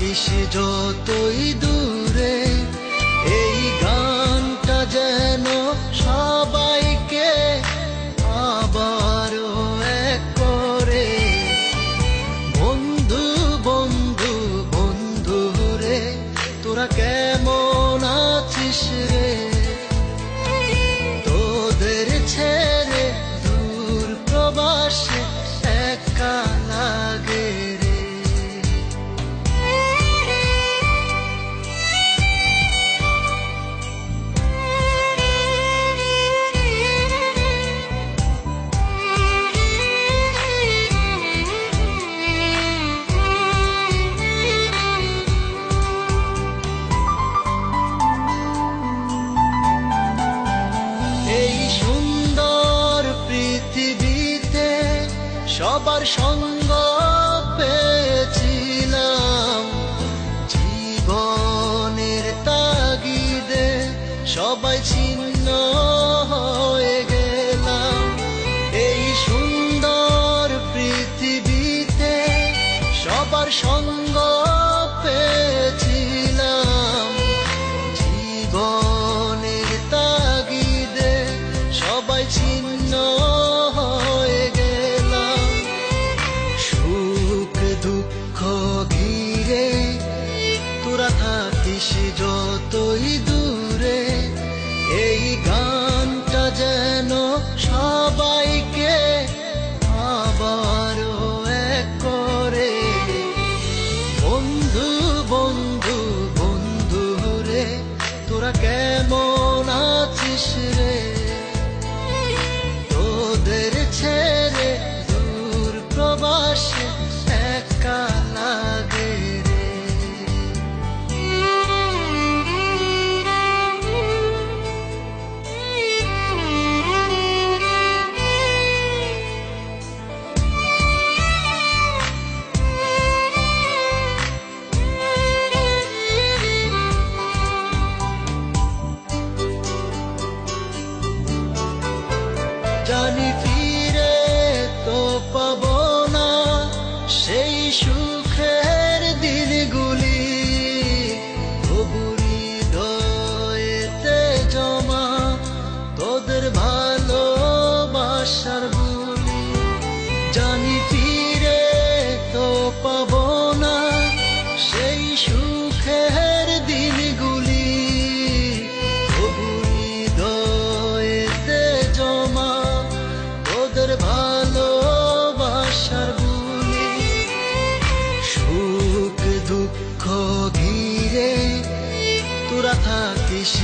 থাকিস যতই দূরে, এই গানটা যেন সবাইকে আবারও এক করে। বন্ধু বন্ধু বন্ধু রে, তোরা কেমন আছিস রে? তোদের ছেড়ে দূর প্রবাসে একা লাগে রে। এই সুন্দর পৃথিবীতে সবার সঙ্গ পেয়েছিলাম, জীবনের তাগিদে সবাই ছিন্ন হয়ে গেলাম। এই সুন্দর পৃথিবীতে সবার সঙ্গ পেয়েছিলাম, জীবনের তাগিদে সবাই ছিন্ন হয়ে গেলাম। সুখ দুঃখ ঘিরে তোরা থাকিস যতই দূরে, এই গানটা যেন সবাইকে আবারও এক করে। বন্ধু বন্ধু বন্ধু রে, তোরা কেমন আছিস রে? তোদের ছেড়ে দূর প্রবাসে একা লাগে রে। জানি ফিরে তো পাবো না সেই সুখের দিনগুলি, তবু হৃদয়েতে জমা তোদের ভালোবাসার বুলি। জানি ফিরে তো পাবো না সেই সুখের দিনগুলি, তবু হৃদয়েতে জমা তোদের ভালোবাসার বুলি। সুখ দুঃখ ঘিরে তোরা থাকিস